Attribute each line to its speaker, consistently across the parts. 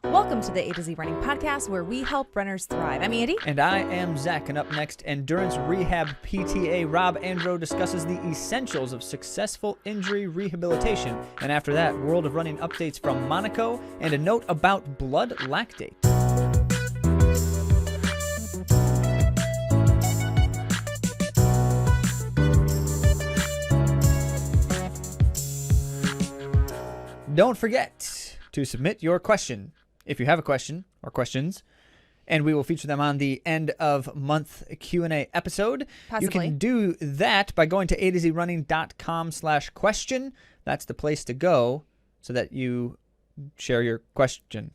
Speaker 1: Welcome to the A to Z Running Podcast, where we help runners thrive. I'm Andy.
Speaker 2: And I am Zach. And up next, Endurance Rehab PTA Rob Andro discusses the essentials of successful injury rehabilitation. And after that, World of Running updates from Monaco and a note about blood lactate. Don't forget to submit your question if you have a question or questions, and we will feature them on the end of month Q&A episode.
Speaker 1: Possibly.
Speaker 2: You can do that by going to AtoZrunning.com/question. That's the place to go so that you share your question.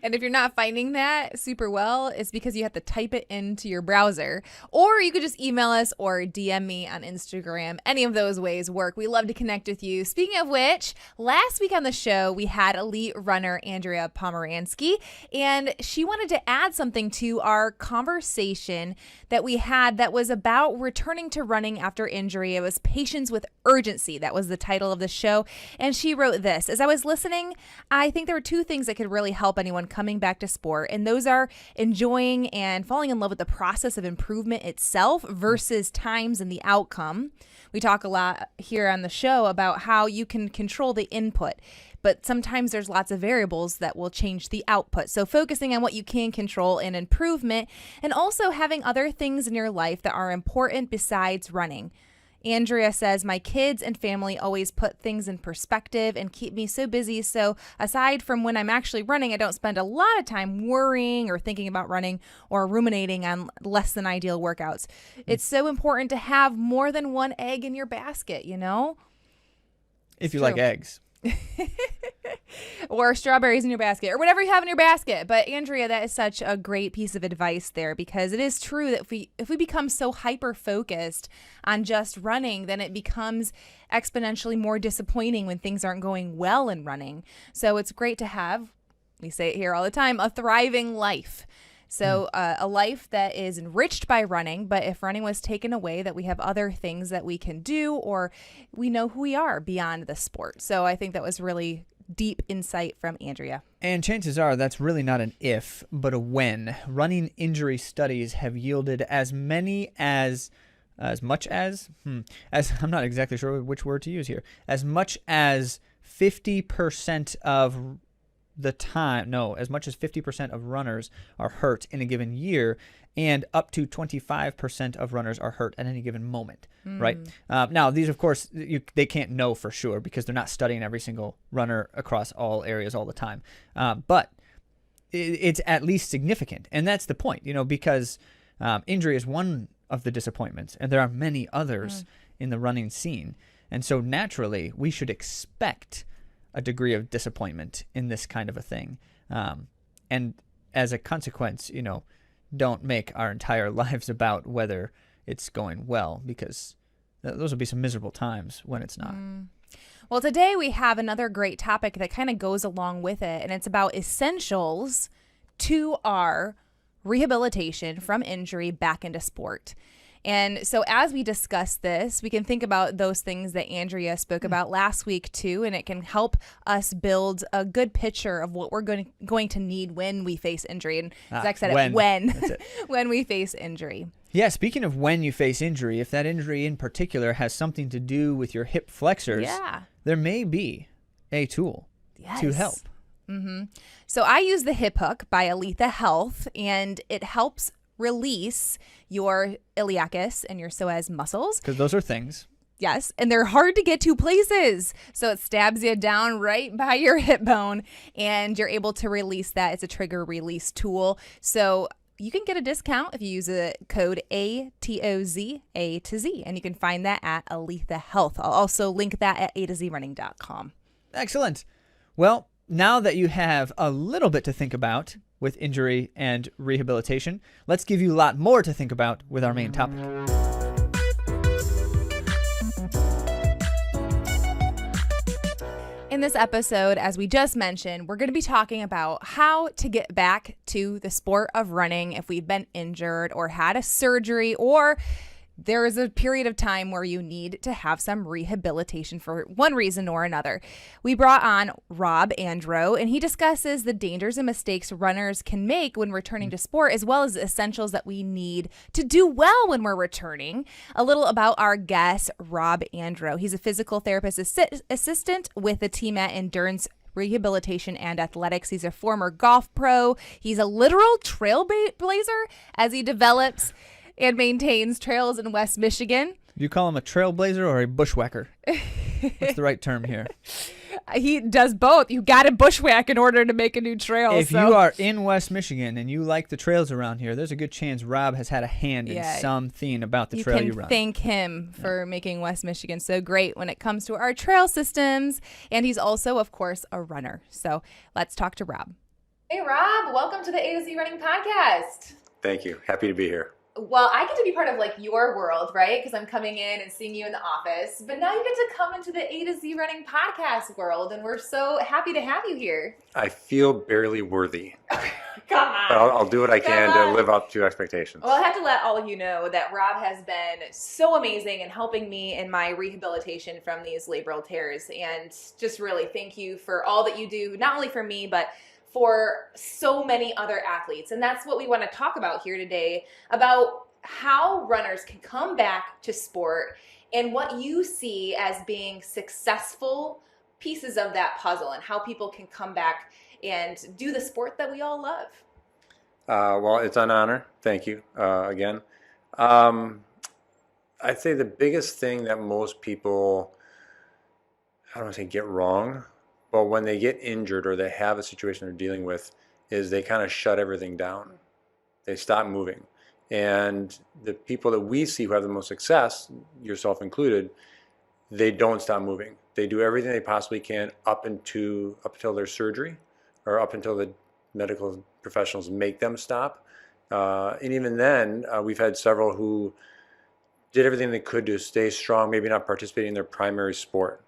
Speaker 1: And if you're not finding that super well, it's because you have to type it into your browser. Or you could just email us or DM me on Instagram. Any of those ways work. We love to connect with you. Speaking of which, last week on the show, we had elite runner Andrea Pomeranski, and she wanted to add something to our conversation that we had that was about returning to running after injury. It was Patience with Urgency. That was the title of the show. And she wrote this: as I was listening, I think there were two things that could really help anyone coming back to sport, and those are enjoying and falling in love with the process of improvement itself versus times and the outcome. We talk a lot here on the show about how you can control the input, but sometimes there's lots of variables that will change the output. So focusing on what you can control and improvement, and also having other things in your life that are important besides running. Andrea says, my kids and family always put things in perspective and keep me so busy. So aside from when I'm actually running, I don't spend a lot of time worrying or thinking about running or ruminating on less than ideal workouts. It's so important to have more than one egg in your basket, you know?
Speaker 2: If you like eggs.
Speaker 1: Or strawberries in your basket, or whatever you have in your basket. But Andrea, that is such a great piece of advice there, because it is true that if we become so hyper focused on just running, then it becomes exponentially more disappointing when things aren't going well in running. So it's great to have, we say it here all the time, a thriving life. So a life that is enriched by running, but if running was taken away, that we have other things that we can do, or we know who we are beyond the sport. So I think that was really deep insight from Andrea.
Speaker 2: And chances are that's really not an if, but a when. Running injury studies have yielded as much as I'm not exactly sure which word to use here, as much as 50% of the time, no, as much as 50% of runners are hurt in a given year, and up to 25% of runners are hurt at any given moment, right? Now, these, of course, they can't know for sure because they're not studying every single runner across all areas all the time. But it's at least significant, and that's the point, because injury is one of the disappointments, and there are many others in the running scene. And so naturally, we should expect a degree of disappointment in this kind of a thing. And as a consequence, don't make our entire lives about whether it's going well, because those will be some miserable times when it's not.
Speaker 1: Well, today we have another great topic that kind of goes along with it, and it's about essentials to our rehabilitation from injury back into sport. And so as we discuss this, we can think about those things that Andrea spoke about last week too, and it can help us build a good picture of what we're going to need when we face injury. And Zach said when we face injury.
Speaker 2: Yeah, speaking of when you face injury, if that injury in particular has something to do with your hip flexors, there may be a tool to help.
Speaker 1: So I use the hip hook by Aletha Health, and it helps release your iliacus and your psoas muscles.
Speaker 2: Because those are things.
Speaker 1: Yes, and they're hard to get to places. So it stabs you down right by your hip bone, and you're able to release that. It's a trigger release tool. So you can get a discount if you use a code ATOZ, A to Z, and you can find that at Aletha Health. I'll also link that at AtoZrunning.com.
Speaker 2: Excellent. Well, now that you have a little bit to think about with injury and rehabilitation, let's give you a lot more to think about with our main topic.
Speaker 1: In this episode, as we just mentioned, we're going to be talking about how to get back to the sport of running if we've been injured or had a surgery, or there is a period of time where you need to have some rehabilitation for one reason or another. We brought on Rob Andro, and he discusses the dangers and mistakes runners can make when returning to sport, as well as the essentials that we need to do well when we're returning. A little about our guest, Rob Andro. He's a physical therapist assistant with the team at Endurance Rehabilitation and Athletics. He's a former golf pro. He's a literal trailblazer as he develops and maintains trails in West Michigan.
Speaker 2: You call him a trailblazer or a bushwhacker? What's the right term here?
Speaker 1: He does both. You got to bushwhack in order to make a new trail.
Speaker 2: If you are in West Michigan and you like the trails around here, there's a good chance Rob has had a hand in something about the trail you run.
Speaker 1: You can thank him for making West Michigan so great when it comes to our trail systems. And he's also, of course, a runner. So let's talk to Rob. Hey, Rob. Welcome to the A to Z Running Podcast.
Speaker 3: Thank you. Happy to be here.
Speaker 1: Well, I get to be part of like your world, right? Because I'm coming in and seeing you in the office. But now you get to come into the A to Z Running Podcast world, and we're so happy to have you here.
Speaker 3: I feel barely worthy.
Speaker 1: Come on.
Speaker 3: But I'll do what I can to live up to expectations.
Speaker 1: Well, I have to let all of you know that Rob has been so amazing in helping me in my rehabilitation from these labral tears. And just really thank you for all that you do, not only for me, but for so many other athletes. And that's what we want to talk about here today, about how runners can come back to sport and what you see as being successful pieces of that puzzle and how people can come back and do the sport that we all love.
Speaker 3: Well, it's an honor. Thank you again. I'd say the biggest thing that most people, I don't want to say get wrong, but when they get injured or they have a situation they're dealing with, is they kind of shut everything down. They stop moving. And the people that we see who have the most success, yourself included, they don't stop moving. They do everything they possibly can up until their surgery or up until the medical professionals make them stop. And even then, we've had several who did everything they could to stay strong, maybe not participating in their primary sport.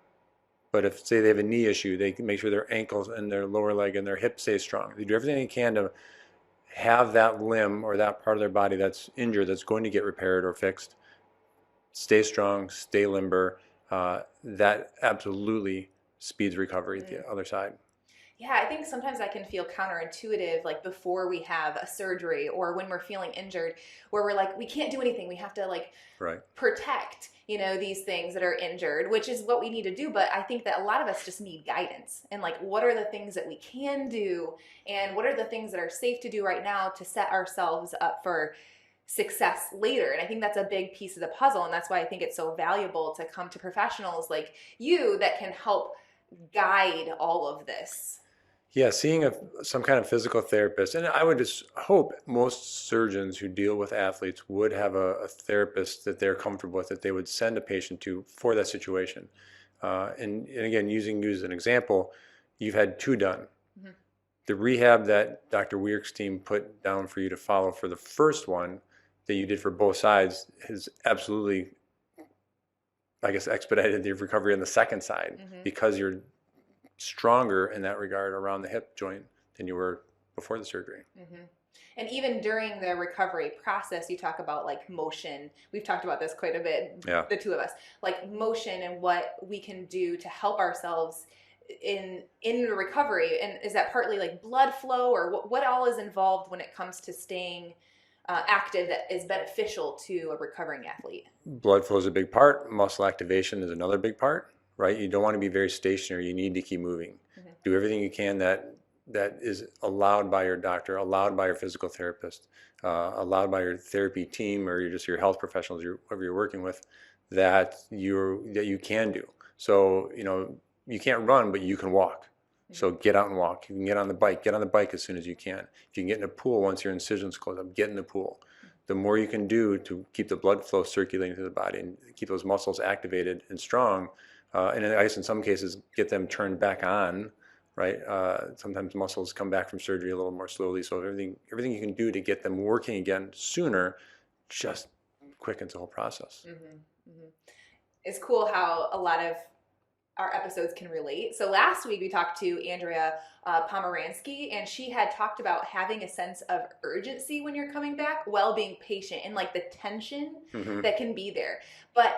Speaker 3: But if, say, they have a knee issue, they can make sure their ankles and their lower leg and their hip stay strong. They do everything they can to have that limb or that part of their body that's injured, that's going to get repaired or fixed, stay strong, stay limber. That absolutely speeds recovery at the other side.
Speaker 1: Yeah, I think sometimes that can feel counterintuitive, like before we have a surgery or when we're feeling injured, where we're like, we can't do anything. We have to protect, these things that are injured, which is what we need to do. But I think that a lot of us just need guidance and like, what are the things that we can do? And what are the things that are safe to do right now to set ourselves up for success later? And I think that's a big piece of the puzzle. And that's why I think it's so valuable to come to professionals like you that can help guide all of this.
Speaker 3: Yeah, seeing some kind of physical therapist, and I would just hope most surgeons who deal with athletes would have a therapist that they're comfortable with, that they would send a patient to for that situation. And again, using you as an example, you've had 2 done. Mm-hmm. The rehab that Dr. Weirk's team put down for you to follow for the first one that you did for both sides has absolutely, I guess, expedited the recovery on the second side, because you're stronger in that regard around the hip joint than you were before the surgery.
Speaker 1: Mm-hmm. And even during the recovery process, you talk about like motion. We've talked about this quite a bit, the two of us, like motion and what we can do to help ourselves in the recovery. And is that partly like blood flow, or what all is involved when it comes to staying active that is beneficial to a recovering athlete?
Speaker 3: Blood flow is a big part. Muscle activation is another big part. Right? You don't want to be very stationary. You need to keep moving. Mm-hmm. Do everything you can that is allowed by your doctor, allowed by your physical therapist, allowed by your therapy team, or your health professionals, whoever you're working with, that you can do. So, you can't run, but you can walk. Mm-hmm. So get out and walk. You can get on the bike. Get on the bike as soon as you can. If you can get in a pool once your incision's closed up, get in the pool. Mm-hmm. The more you can do to keep the blood flow circulating through the body and keep those muscles activated and strong, and I guess in some cases get them turned back on, right? Sometimes muscles come back from surgery a little more slowly. So everything you can do to get them working again sooner just quickens the whole process.
Speaker 1: Mm-hmm. Mm-hmm. It's cool how a lot of our episodes can relate. So last week we talked to Andrea Pomeransky, and she had talked about having a sense of urgency when you're coming back while being patient, and like the tension that can be there. But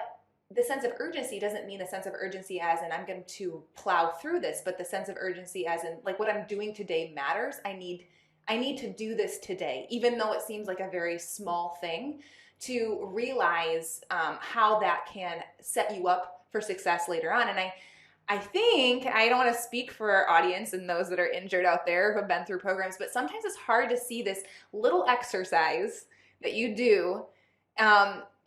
Speaker 1: the sense of urgency doesn't mean the sense of urgency as in I'm going to plow through this, but the sense of urgency as in like what I'm doing today matters. I need to do this today, even though it seems like a very small thing, to realize how that can set you up for success later on. And I think, I don't want to speak for our audience and those that are injured out there who have been through programs, but sometimes it's hard to see this little exercise that you do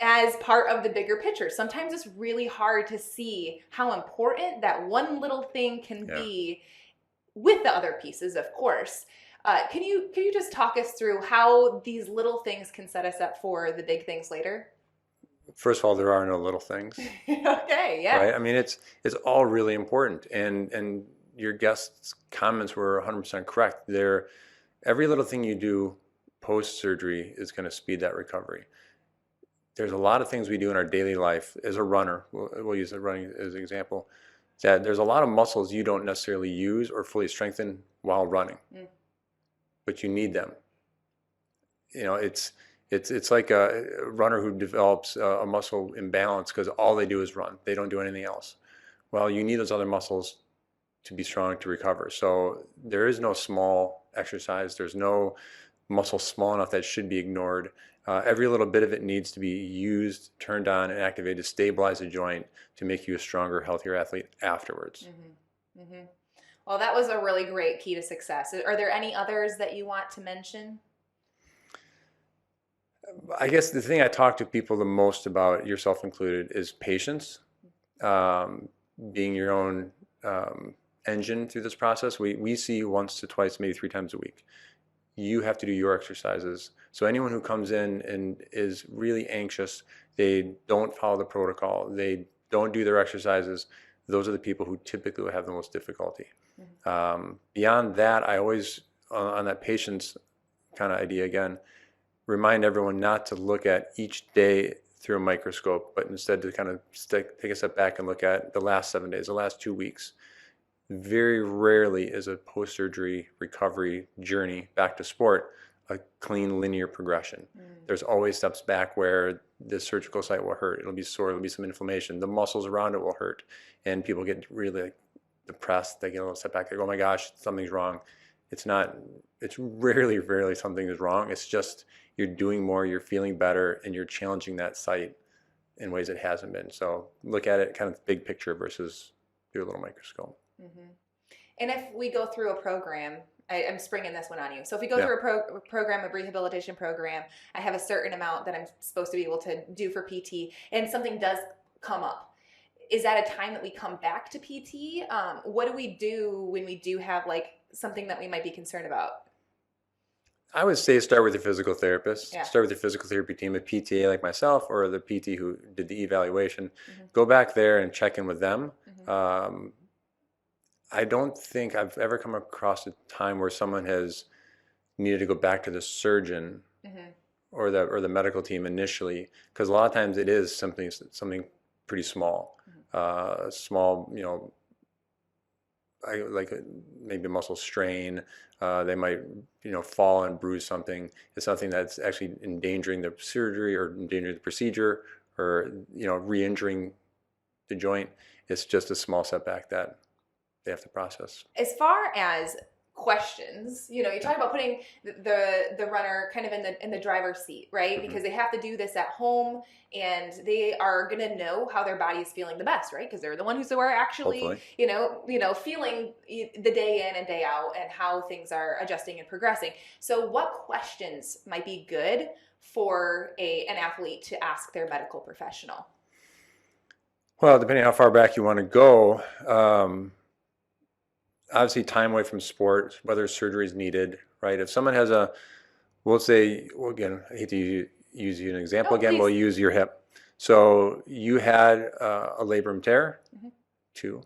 Speaker 1: as part of the bigger picture. Sometimes it's really hard to see how important that one little thing can be with the other pieces, of course. Can you just talk us through how these little things can set us up for the big things later?
Speaker 3: First of all, there are no little things.
Speaker 1: Okay, yeah.
Speaker 3: Right? I mean, it's all really important. And your guest's comments were 100% correct. Every little thing you do post-surgery is going to speed that recovery. There's a lot of things we do in our daily life as a runner. We'll use running as an example. That there's a lot of muscles you don't necessarily use or fully strengthen while running, but you need them. You know, it's like a runner who develops a muscle imbalance because all they do is run. They don't do anything else. Well, you need those other muscles to be strong to recover. So there is no small exercise. There's no muscle small enough that should be ignored. Every little bit of it needs to be used, turned on, and activated to stabilize the joint to make you a stronger, healthier athlete afterwards.
Speaker 1: Well, that was a really great key to success. Are there any others that you want to mention?
Speaker 3: I guess the thing I talk to people the most about, yourself included, is patience. Being your own engine through this process. We see you once to twice, maybe 3 times a week. You have to do your exercises. So anyone who comes in and is really anxious, they don't follow the protocol, they don't do their exercises, those are the people who typically will have the most difficulty. Beyond that, I always, on that patience kind of idea again, remind everyone not to look at each day through a microscope, but instead to kind of take a step back and look at the last 7 days, the last 2 weeks. Very rarely is a post-surgery recovery journey back to sport a clean linear progression. There's always steps back where the surgical site will hurt. It'll be sore. It'll be some inflammation. The muscles around it will hurt. And people get really depressed. They get a little step back. They go, oh my gosh, something's wrong. It's not, it's rarely something is wrong. It's just you're doing more, you're feeling better, and you're challenging that site in ways it hasn't been. So look at it kind of big picture versus through a little microscope.
Speaker 1: And if we go through a program, I'm springing this one on you. So if we go through a program, a rehabilitation program, I have a certain amount that I'm supposed to be able to do for PT, and something does come up. Is that a time that we come back to PT? What do we do when we do have like something that we might be concerned about?
Speaker 3: I would say start with your physical therapist.
Speaker 1: Yeah.
Speaker 3: Start with your physical therapy team, a PTA like myself or the PT who did the evaluation. Go back there and check in with them. I don't think I've ever come across a time where someone has needed to go back to the surgeon or the medical team initially, because a lot of times it is something pretty small, small, like maybe a muscle strain. They might fall and bruise something. It's something that's actually endangering the surgery or endangering the procedure or re-injuring the joint. It's just a small setback that they have to process. As
Speaker 1: far as questions, you talk about putting the runner kind of in the driver's seat, right? Because they have to do this at home, and they are going to know how their body is feeling the best, right? Because they're the ones who are actually, feeling the day in and day out and how things are adjusting and progressing. So what questions might be good for an athlete to ask their medical professional?
Speaker 3: Well, depending how far back you want to go, obviously time away from sport, whether surgery is needed, right? If someone has again, I hate to use you an example again, we'll use your hip. So you had a labrum tear, 2.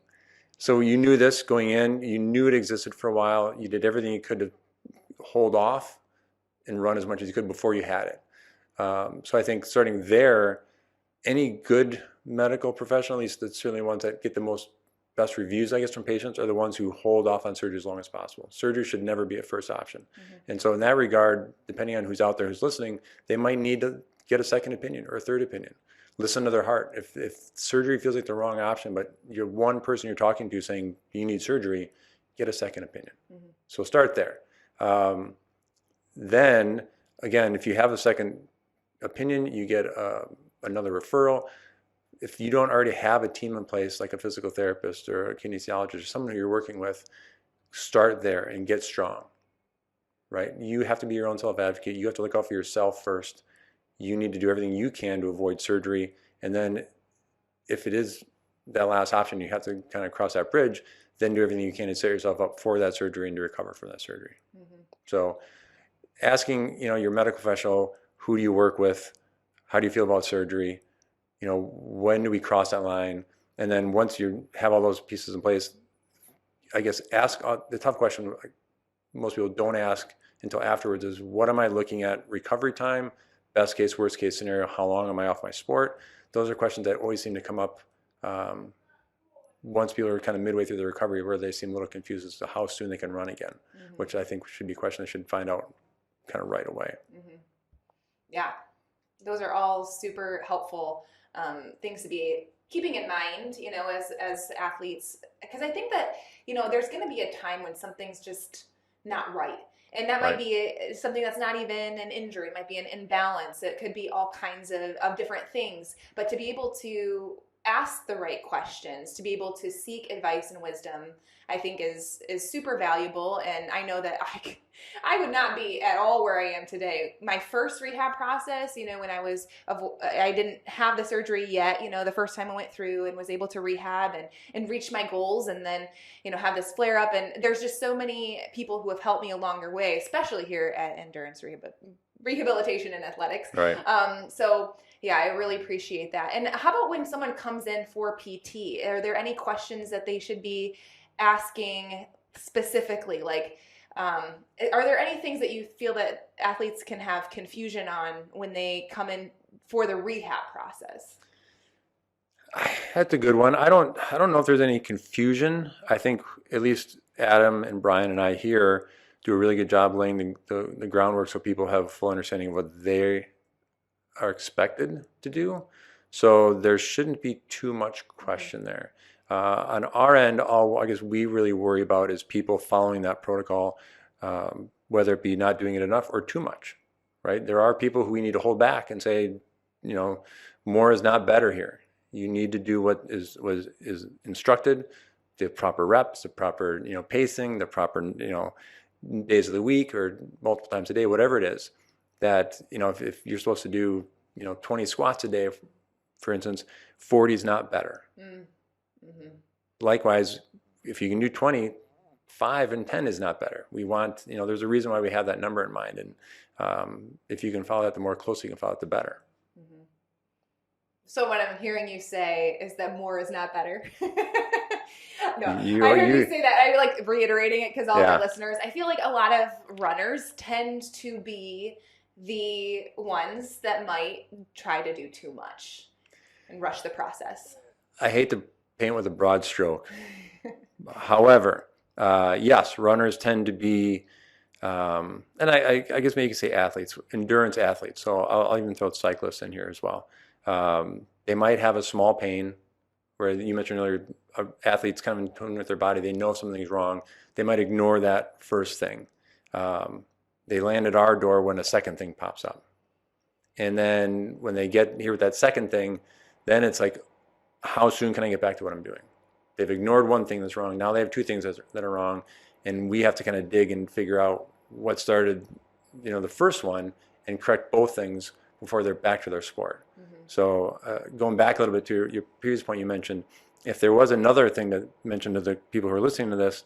Speaker 3: So you knew this going in, you knew it existed for a while, you did everything you could to hold off and run as much as you could before you had it. So I think starting there, any good medical professional, at least that's certainly ones that get the most best reviews, I guess, from patients are the ones who hold off on surgery as long as possible. Surgery should never be a first option. And so in that regard, depending on who's out there who's listening, they might need to get a second opinion or a third opinion. Listen to their heart. If surgery feels like the wrong option, but you're one person you're talking to saying you need surgery, get a second opinion. So start there. Then, again, if you have a second opinion, you get another referral. If you don't already have a team in place, like a physical therapist or a kinesiologist or someone who you're working with, start there and get strong, right? You have to be your own self-advocate. You have to look out for yourself first. You need to do everything you can to avoid surgery. And then if it is that last option, you have to kind of cross that bridge, then do everything you can to set yourself up for that surgery and to recover from that surgery. So asking, your medical professional, who do you work with? How do you feel about surgery? When do we cross that line? And then once you have all those pieces in place, I guess ask the tough question most people don't ask until afterwards is, what am I looking at recovery time? Best case, worst case scenario, how long am I off my sport? Those are questions that always seem to come up once people are kind of midway through the recovery, where they seem a little confused as to how soon they can run again, which I think should be a question they should find out kind of right away.
Speaker 1: Yeah, those are all super helpful things to be keeping in mind, as athletes, because I think that, there's going to be a time when something's just not right. And that might be something that's not even an injury. It might be an imbalance. It could be all kinds of different things. But to be able to ask the right questions, to be able to seek advice and wisdom, I think is super valuable. And I know that I would not be at all where I am today. My first rehab process, when I didn't have the surgery yet, the first time I went through and was able to rehab and reach my goals, and then, have this flare up. And there's just so many people who have helped me along the way, especially here at Endurance Rehabilitation and Athletics.
Speaker 3: Right.
Speaker 1: So yeah, I really appreciate that. And how about when someone comes in for PT? Are there any questions that they should be asking specifically? Like, are there any things that you feel that athletes can have confusion on when they come in for the rehab process?
Speaker 3: That's a good one. I don't know if there's any confusion. I think at least Adam and Brian and I here do a really good job laying the groundwork so people have full understanding of what they are expected to do. So there shouldn't be too much question there. On our end, all I guess we really worry about is people following that protocol, whether it be not doing it enough or too much, right? There are people who we need to hold back and say, more is not better here. You need to do what is instructed, the proper reps, the proper, pacing, the proper, days of the week or multiple times a day, whatever it is. That, if you're supposed to do, 20 squats a day, for instance, 40 is not better. Likewise, if you can do 20, 5 and 10 is not better. We want, there's a reason why we have that number in mind. And if you can follow that, the more closely you can follow it, the better.
Speaker 1: So what I'm hearing you say is that more is not better. No, I heard you say that. I like reiterating it because all of our listeners, I feel like a lot of runners tend to be the ones that might try to do too much and rush the process.
Speaker 3: I hate to paint with a broad stroke. However, yes, runners tend to be, and I guess maybe you could say athletes, endurance athletes. So I'll even throw cyclists in here as well. They might have a small pain, where you mentioned earlier, athletes kind of in tune with their body. They know something's wrong. They might ignore that first thing. They land at our door when a second thing pops up. And then when they get here with that second thing, then it's like, how soon can I get back to what I'm doing? They've ignored one thing that's wrong. Now they have two things that are wrong. And we have to kind of dig and figure out what started, the first one and correct both things before they're back to their sport. So going back a little bit to your previous point you mentioned, if there was another thing that mentioned to the people who are listening to this,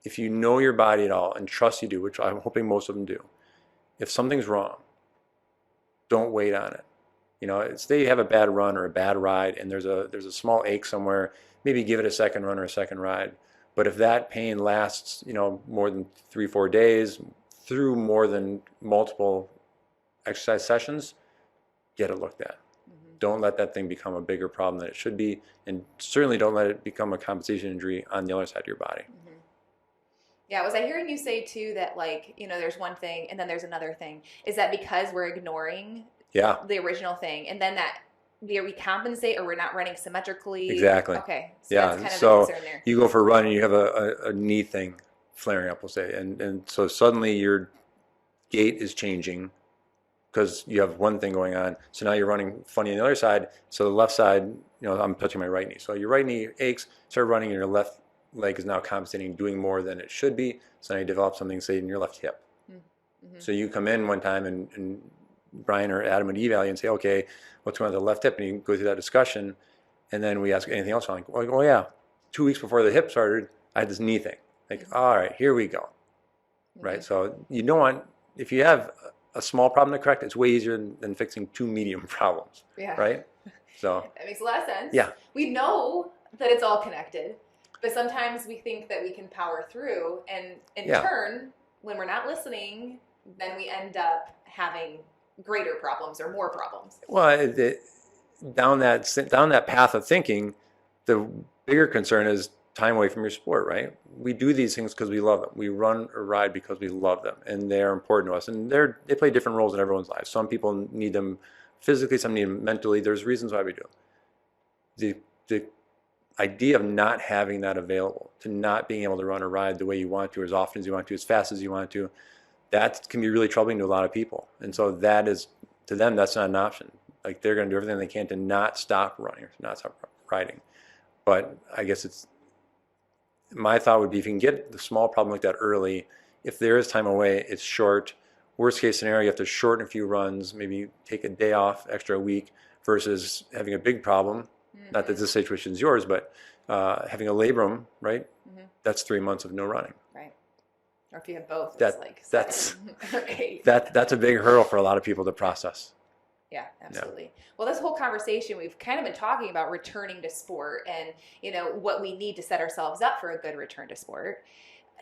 Speaker 3: if you know your body at all and trust you do, which I'm hoping most of them do, if something's wrong, don't wait on it. Say you have a bad run or a bad ride and there's a small ache somewhere, maybe give it a second run or a second ride. But if that pain lasts, more than 3-4 days, through more than multiple exercise sessions, get it looked at. don't let that thing become a bigger problem than it should be, and certainly don't let it become a compensation injury on the other side of your body.
Speaker 1: Mm-hmm. Yeah, was I hearing you say too that like, there's one thing and then there's another thing? Is that because we're ignoring the original thing and then that we compensate or we're not running symmetrically?
Speaker 3: Exactly.
Speaker 1: Okay, so that's kind of the concern there.
Speaker 3: You go for a run and you have a knee thing flaring up, we'll say, and so suddenly your gait is changing because you have one thing going on. So now you're running funny on the other side. So the left side, I'm touching my right knee. So your right knee aches, start running, and your left leg is now compensating, doing more than it should be. So now you develop something, say, in your left hip. Mm-hmm. So you come in one time and Brian or Adam would eval you and say, okay, what's going on with the left hip? And you go through that discussion. And then we ask anything else. I'm like, oh yeah, 2 weeks before the hip started, I had this knee thing. Like, all right, here we go. Mm-hmm. Right. So you don't want, if you have a small problem to correct, it's way easier than fixing 2 medium problems.
Speaker 1: Yeah.
Speaker 3: Right. So
Speaker 1: that makes a lot of sense.
Speaker 3: Yeah.
Speaker 1: We know that it's all connected, but sometimes we think that we can power through, and in turn, when we're not listening, then we end up having greater problems or more problems.
Speaker 3: Well, down that path of thinking, the bigger concern is time away from your sport, right? We do these things because we love them. We run or ride because we love them, and they're important to us. And they play different roles in everyone's lives. Some people need them physically, some need them mentally. There's reasons why we do. The idea of not having that available, to not being able to run or ride the way you want to, as often as you want to, as fast as you want to, that can be really troubling to a lot of people. And so that is, to them, that's not an option. Like, they're going to do everything they can to not stop running or to not stop riding. But I guess my thought would be, if you can get the small problem like that early, if there is time away, it's short. Worst case scenario, you have to shorten a few runs, maybe take a day off, extra week, versus having a big problem. Mm-hmm. Not that this situation is yours, but having a labrum, right? Mm-hmm. That's 3 months of no running.
Speaker 1: Right. Or if you have both,
Speaker 3: it's
Speaker 1: like
Speaker 3: 7
Speaker 1: or 8.
Speaker 3: That's a big hurdle for a lot of people to process.
Speaker 1: Yeah, absolutely. Yeah. Well, this whole conversation, we've kind of been talking about returning to sport and, what we need to set ourselves up for a good return to sport.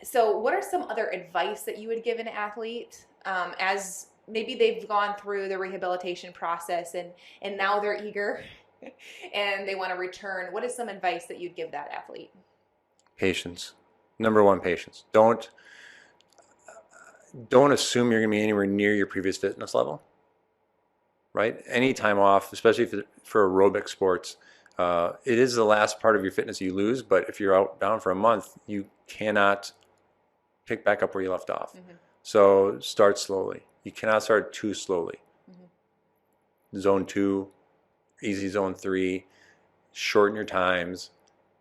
Speaker 1: So what are some other advice that you would give an athlete as maybe they've gone through the rehabilitation process and now they're eager and they want to return? What is some advice that you'd give that athlete?
Speaker 3: Patience. Number one, patience. Don't assume you're going to be anywhere near your previous fitness level. Right? Any time off, especially for aerobic sports, it is the last part of your fitness you lose. But if you're down for a month, you cannot pick back up where you left off. Mm-hmm. So start slowly. You cannot start too slowly. Mm-hmm. Zone 2, easy zone 3, shorten your times,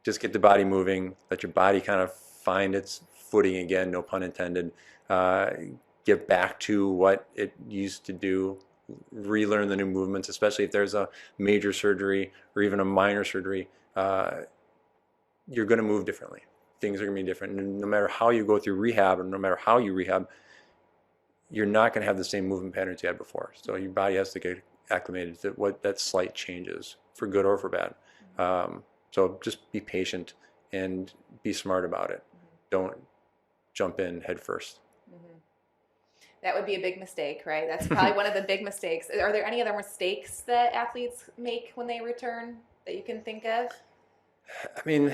Speaker 3: just get the body moving, let your body kind of find its footing again, no pun intended, get back to what it used to do. Relearn the new movements, especially if there's a major surgery or even a minor surgery. You're going to move differently. Things are going to be different. And no matter how you go through rehab, and no matter how you rehab, you're not going to have the same movement patterns you had before. So your body has to get acclimated to what that slight changes, for good or for bad. So just be patient and be smart about it. Don't jump in head first.
Speaker 1: That would be a big mistake, right? That's probably one of the big mistakes. Are there any other mistakes that athletes make when they return that you can think of?
Speaker 3: I mean,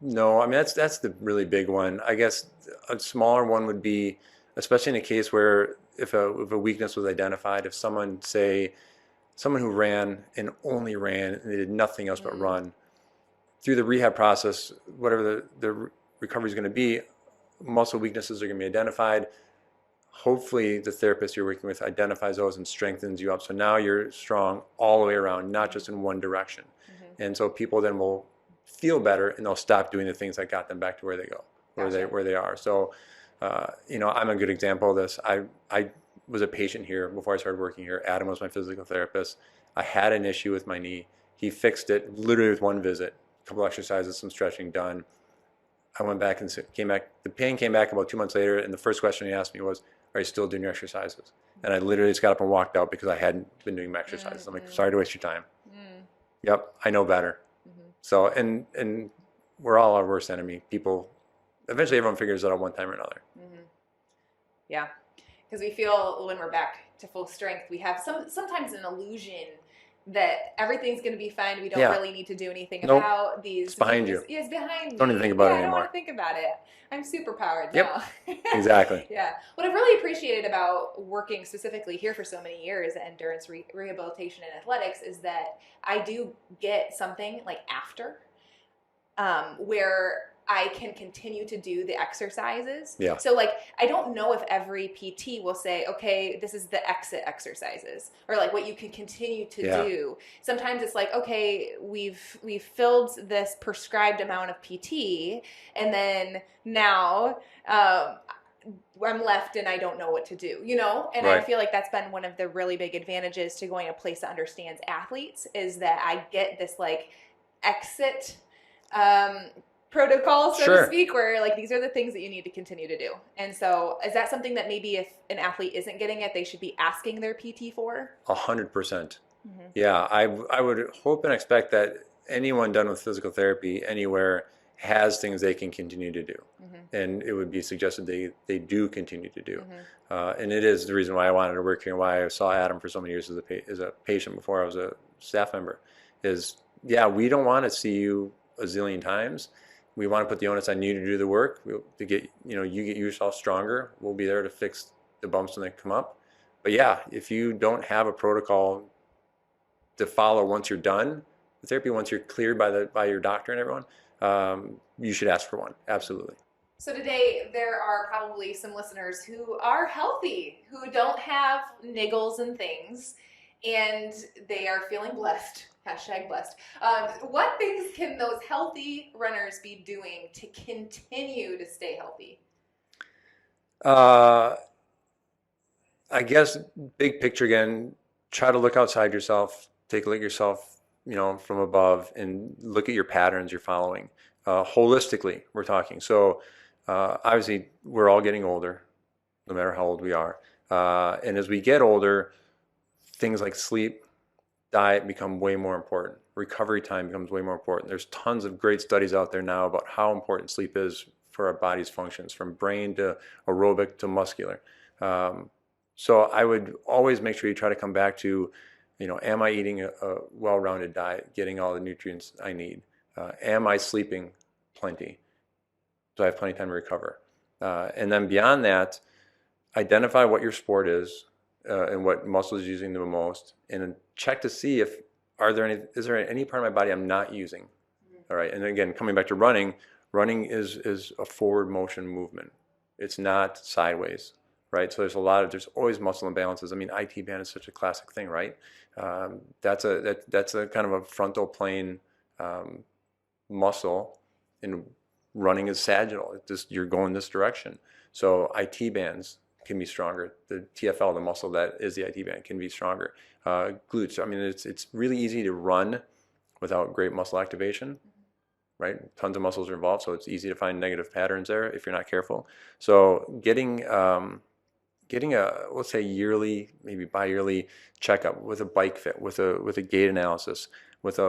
Speaker 3: no. I mean, that's the really big one. I guess a smaller one would be, especially in a case where if a weakness was identified, if someone who ran and only ran and they did nothing else but run, through the rehab process, whatever the recovery is going to be, muscle weaknesses are going to be identified. Hopefully the therapist you're working with identifies those and strengthens you up. So now you're strong all the way around, not just in one direction. Mm-hmm. And so people then will feel better and they'll stop doing the things that got them back to where they go, where they are. So, I'm a good example of this. I was a patient here before I started working here. Adam was my physical therapist. I had an issue with my knee. He fixed it literally with one visit, a couple exercises, some stretching done. I went back and came back. The pain came back about 2 months later. And the first question he asked me was, are you still doing your exercises? And I literally just got up and walked out because I hadn't been doing my exercises. Mm-hmm. I'm like, sorry to waste your time. Yep, I know better. Mm-hmm. So, and we're all our worst enemy. People, eventually everyone figures it out one time or another.
Speaker 1: Mm-hmm. Yeah, because we feel when we're back to full strength, we have sometimes an illusion that everything's going to be fine. We don't
Speaker 3: Yeah.
Speaker 1: really need to do anything
Speaker 3: Nope.
Speaker 1: about these.
Speaker 3: It's behind you.
Speaker 1: It's behind me.
Speaker 3: Don't even think about it
Speaker 1: I don't want
Speaker 3: anymore.
Speaker 1: to think about it. I'm super powered
Speaker 3: Yep.
Speaker 1: now.
Speaker 3: Exactly.
Speaker 1: Yeah. What I've really appreciated about working specifically here for so many years at endurance rehabilitation and athletics is that I do get something like after, where I can continue to do the exercises.
Speaker 3: Yeah.
Speaker 1: So like, I don't know if every PT will say, okay, this is the exit exercises, or like what you can continue to do. Sometimes it's like, okay, we've filled this prescribed amount of PT, and then now I'm left and I don't know what to do, you know? And I feel like that's been one of the really big advantages to going to a place that understands athletes, is that I get this like exit protocol, so to speak, where like these are the things that you need to continue to do. And so is that something that maybe if an athlete isn't getting it, they should be asking their PT for?
Speaker 3: 100%. Yeah, I would hope and expect that anyone done with physical therapy anywhere has things they can continue to do. And it would be suggested they do continue to do. And it is the reason why I wanted to work here and why I saw Adam for so many years as a patient before I was a staff member is, yeah, we don't want to see you a zillion times. We want to put the onus on you to do the work to get, you get yourself stronger. We'll be there to fix the bumps when they come up. But yeah, if you don't have a protocol to follow once you're done the therapy, once you're cleared by your doctor and everyone, you should ask for one. Absolutely.
Speaker 1: So today there are probably some listeners who are healthy, who don't have niggles and things, and they are feeling blessed. Hashtag blessed. What things can those healthy runners be doing to continue to stay healthy?
Speaker 3: I guess big picture again, try to look outside yourself, take a look at yourself, from above, and look at your patterns you're following. Holistically, we're talking. So obviously we're all getting older, no matter how old we are. And as we get older, things like sleep, diet become way more important. Recovery time becomes way more important. There's tons of great studies out there now about how important sleep is for our body's functions, from brain to aerobic to muscular. So I would always make sure you try to come back to, am I eating a well-rounded diet, getting all the nutrients I need? Am I sleeping plenty? Do I have plenty of time to recover? And then beyond that, identify what your sport is and what muscle is using the most, and check to see is there any part of my body I'm not using? All right. And again, coming back to running is a forward motion movement. It's not sideways, right? So there's always muscle imbalances. I mean, IT band is such a classic thing, right? That's a kind of a frontal plane muscle, and running is sagittal. You're going this direction. So IT bands can be stronger. The TFL, the muscle that is the IT band, can be stronger. Glutes. I mean, it's really easy to run without great muscle activation, right? Tons of muscles are involved, so it's easy to find negative patterns there if you're not careful. So getting a, let's say, yearly, maybe bi-yearly checkup with a bike fit, with a gait analysis, with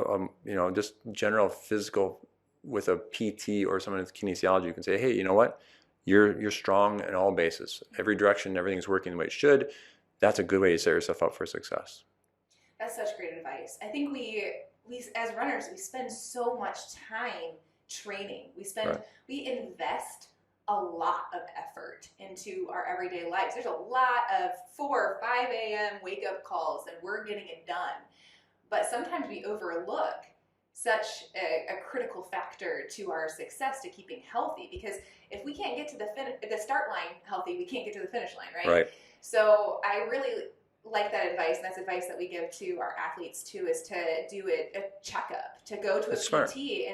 Speaker 3: just general physical, with a PT or someone with kinesiology, you can say, hey, you know what? You're strong in all bases. Every direction, everything's working the way it should. That's a good way to set yourself up for success.
Speaker 1: That's such great advice. I think we as runners, we spend so much time training. We invest a lot of effort into our everyday lives. There's a lot of 4 or 5 a.m. wake up calls, and we're getting it done. But sometimes we overlook such a critical factor to our success, to keeping healthy, because if we can't get to the start line healthy, we can't get to the finish line, right?
Speaker 3: Right.
Speaker 1: So I really like that advice, and that's advice that we give to our athletes too, is to do a checkup, to go to a PT,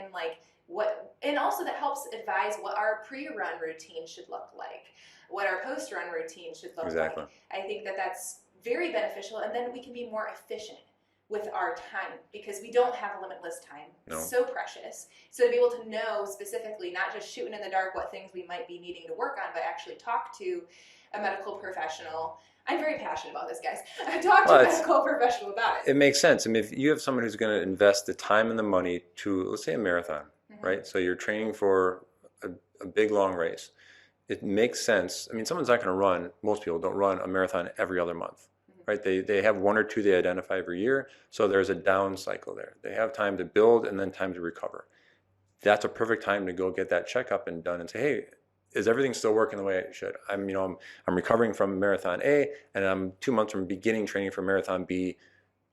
Speaker 1: and also that helps advise what our pre-run routine should look like, what our post-run routine should look like. I think that that's very beneficial, and then we can be more efficient with our time, because we don't have a limitless time.
Speaker 3: No.
Speaker 1: It's so precious. So to be able to know specifically, not just shooting in the dark what things we might be needing to work on, but actually talk to a medical professional. I'm very passionate about this, guys. Talk to a medical professional about it.
Speaker 3: It makes sense. I mean, if you have someone who's going to invest the time and the money to, let's say, a marathon, right? So you're training for a big, long race. It makes sense. I mean, someone's not going to run, most people don't run a marathon every other month. right? They have one or two they identify every year. So there's a down cycle there. They have time to build and then time to recover. That's a perfect time to go get that checkup and done and say, hey, is everything still working the way it should? I'm recovering from marathon A, and I'm 2 months from beginning training for marathon B.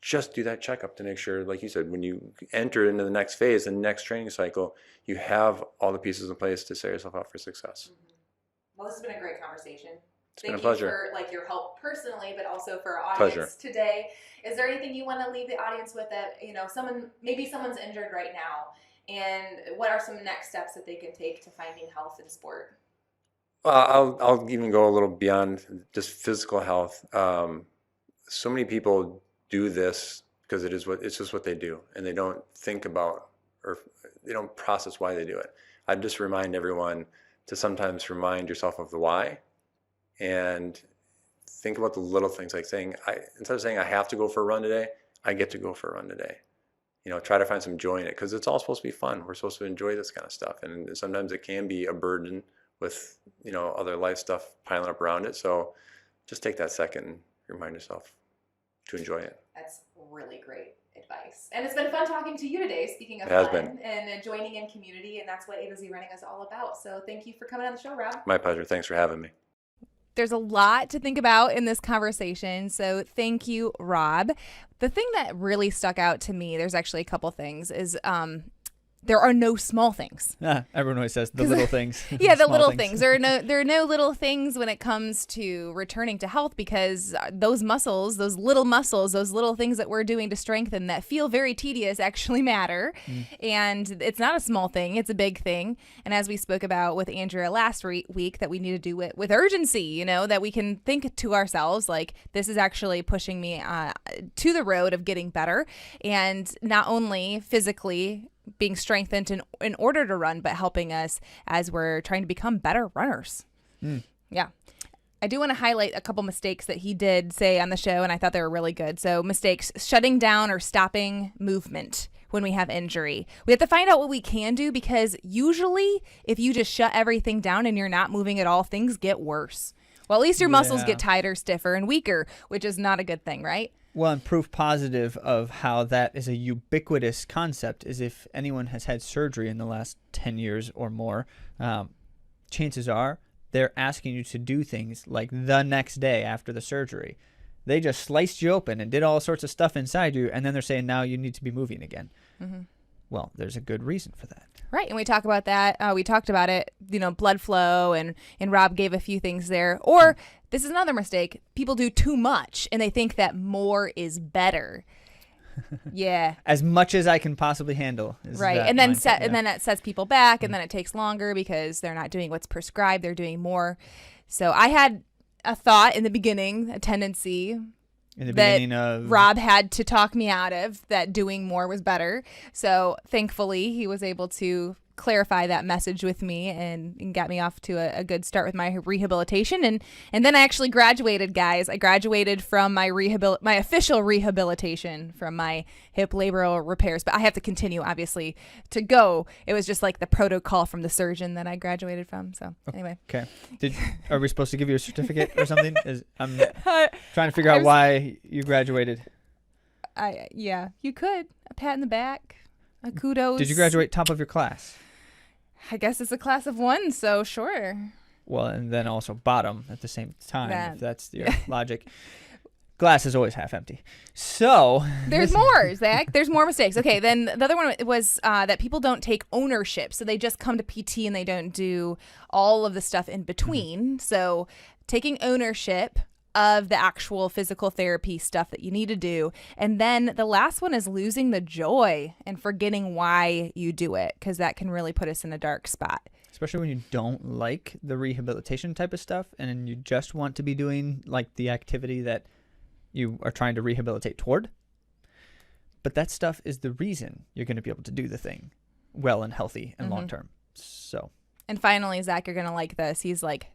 Speaker 3: Just do that checkup to make sure, like you said, when you enter into the next phase, the next training cycle, you have all the pieces in place to set yourself up for success.
Speaker 1: Well, this has been a great conversation.
Speaker 3: It's been a pleasure.
Speaker 1: Thank you for your help personally, but also for our audience today. Is there anything you want to leave the audience with that, someone's injured right now, and what are some next steps that they can take to finding health in sport?
Speaker 3: I'll even go a little beyond just physical health. So many people do this because it's just what they do, and they don't think about or they don't process why they do it. I just remind everyone to sometimes remind yourself of the why, and think about the little things, like instead of saying I have to go for a run today, I get to go for a run today. Try to find some joy in it, because it's all supposed to be fun. We're supposed to enjoy this kind of stuff, and sometimes it can be a burden with other life stuff piling up around it. So just take that second and remind yourself to enjoy it.
Speaker 1: That's really great advice. And it's been fun talking to you today, speaking of fun and joining in community, and that's what AtoZrunning is all about. So thank you for coming on the show, Rob.
Speaker 3: My pleasure. Thanks for having me.
Speaker 1: There's a lot to think about in this conversation, so thank you, Rob. The thing that really stuck out to me, there's actually a couple things, is there are no small things.
Speaker 2: Everyone always says the little things.
Speaker 1: Yeah, the little things. There are no little things when it comes to returning to health, because those muscles, those little things that we're doing to strengthen that feel very tedious actually matter. And it's not a small thing, it's a big thing. And as we spoke about with Andrea last week, that we need to do it with urgency, that we can think to ourselves, like, this is actually pushing me to the road of getting better. And not only physically being strengthened in order to run, but helping us as we're trying to become better runners. Yeah. I do want to highlight a couple mistakes that he did say on the show, and I thought they were really good. So mistakes: shutting down or stopping movement when we have injury. We have to find out what we can do, because usually if you just shut everything down and you're not moving at all, things get worse. Well, at least your muscles get tighter, stiffer, and weaker, which is not a good thing, right?
Speaker 2: Well, and proof positive of how that is a ubiquitous concept is if anyone has had surgery in the last 10 years or more, chances are they're asking you to do things like the next day after the surgery. They just sliced you open and did all sorts of stuff inside you, and then they're saying now you need to be moving again. Well, there's a good reason for that.
Speaker 1: Right, and we talk about that. We talked about it, blood flow, and Rob gave a few things there. Or this is another mistake: people do too much, and they think that more is better. Yeah.
Speaker 2: As much as I can possibly handle.
Speaker 1: Right, and then that sets people back, and then it takes longer because they're not doing what's prescribed; they're doing more. So I had a thought in the beginning, a tendency.
Speaker 2: In the beginning of
Speaker 1: Rob had to talk me out of that doing more was better. So thankfully he was able to clarify that message with me and got me off to a good start with my rehabilitation. And then I actually graduated, guys. I graduated from my official rehabilitation from my hip labral repairs, but I have to continue, obviously, to go. It was just like the protocol from the surgeon that I graduated from. So anyway.
Speaker 2: Okay. Are we supposed to give you a certificate or something? I'm trying to figure out why you graduated.
Speaker 1: Yeah, you could. A pat in the back. A kudos.
Speaker 2: Did you graduate top of your class?
Speaker 1: I guess it's a class of one, so sure.
Speaker 2: Well, and then also bottom at the same time, if that's your logic. Glass is always half empty. So
Speaker 1: there's more, Zach. There's more mistakes. Okay, then the other one was that people don't take ownership. So they just come to PT and they don't do all of the stuff in between. So taking ownership of the actual physical therapy stuff that you need to do. And then the last one is losing the joy and forgetting why you do it, because that can really put us in a dark spot.
Speaker 2: Especially when you don't like the rehabilitation type of stuff and you just want to be doing like the activity that you are trying to rehabilitate toward. But that stuff is the reason you're going to be able to do the thing well and healthy and long term. So. And
Speaker 1: finally, Zach, you're going to like this. He's like,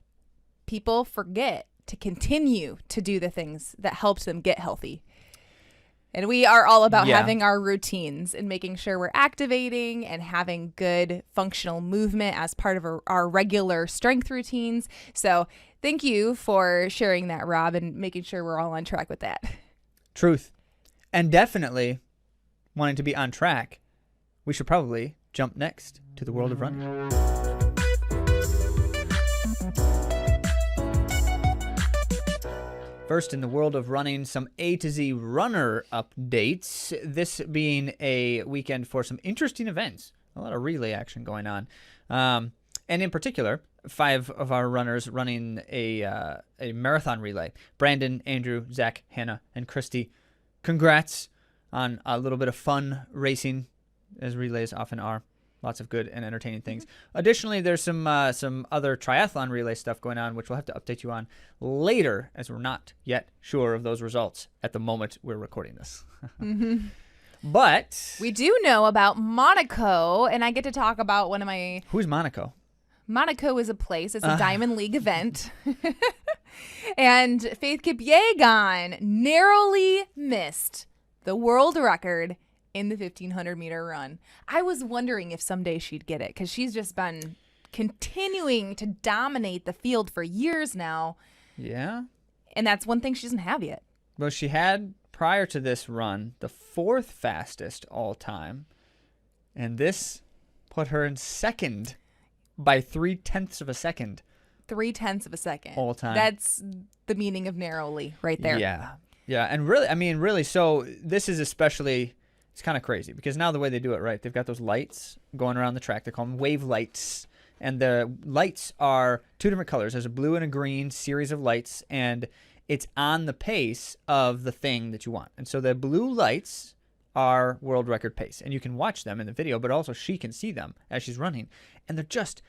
Speaker 1: people forget to continue to do the things that helps them get healthy. And we are all about
Speaker 2: Yeah.
Speaker 1: having our routines and making sure we're activating and having good functional movement as part of our regular strength routines. So thank you for sharing that, Rob, and making sure we're all on track with that.
Speaker 2: Truth. And definitely wanting to be on track, we should probably jump next to the world of running. First, in the world of running, some A to Z runner updates. This being a weekend for some interesting events. A lot of relay action going on. And in particular, 5 of our runners running a marathon relay. Brandon, Andrew, Zach, Hannah, and Christy. Congrats on a little bit of fun racing, as relays often are. Lots of good and entertaining things. Additionally, there's some other triathlon relay stuff going on, which we'll have to update you on later, as we're not yet sure of those results at the moment we're recording this. But
Speaker 1: We do know about Monaco, and I get to talk about one of my...
Speaker 2: who's Monaco?
Speaker 1: Monaco is a place. It's a Diamond League event. And Faith Kipyegon narrowly missed the world record in the 1,500-meter run. I was wondering if someday she'd get it because she's just been continuing to dominate the field for years now.
Speaker 2: Yeah.
Speaker 1: And that's one thing she doesn't have yet.
Speaker 2: Well, she had, prior to this run, the 4th fastest all time. And this put her in second by 0.3 of a second.
Speaker 1: 0.3 of a second.
Speaker 2: All time.
Speaker 1: That's the meaning of narrowly right there.
Speaker 2: Yeah. Yeah. And really, so this is especially... It's kind of crazy because now the way they do it, right, they've got those lights going around the track. They call them wave lights. And the lights are 2 different colors. There's a blue and a green series of lights, and it's on the pace of the thing that you want. And so the blue lights are world record pace, and you can watch them in the video, but also she can see them as she's running. And they're just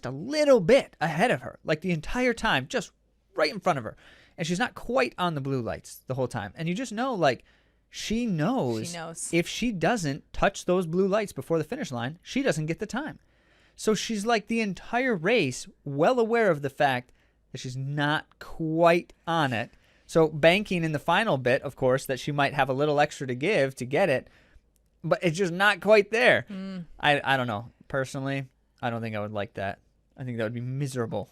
Speaker 2: a little bit ahead of her, like the entire time, just right in front of her. And she's not quite on the blue lights the whole time. And you just know, like, She knows if she doesn't touch those blue lights before the finish line, she doesn't get the time. So she's like the entire race well aware of the fact that she's not quite on it. So banking in the final bit, of course, that she might have a little extra to give to get it, but it's just not quite there. I don't know. Personally, I don't think I would like that. I think that would be miserable.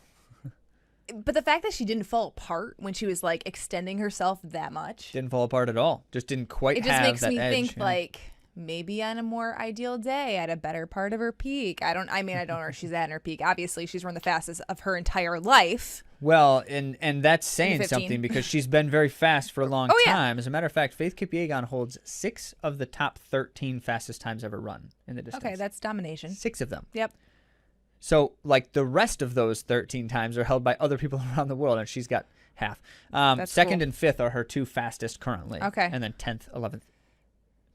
Speaker 1: But the fact that she didn't fall apart when she was like extending herself that much.
Speaker 2: Didn't fall apart at all. Just didn't quite have that edge.
Speaker 1: It just makes me think like maybe on a more ideal day at a better part of her peak. I don't know where she's at in her peak. Obviously, she's run the fastest of her entire life.
Speaker 2: Well, and that's saying something because she's been very fast for a long time. As a matter of fact, Faith Kipyegon holds 6 of the top 13 fastest times ever run in the distance.
Speaker 1: Okay, that's domination.
Speaker 2: 6 of them.
Speaker 1: Yep.
Speaker 2: So, like, the rest of those 13 times are held by other people around the world, and she's got half. Second and 5th are her 2 fastest currently.
Speaker 1: Okay.
Speaker 2: And then 10th, 11th,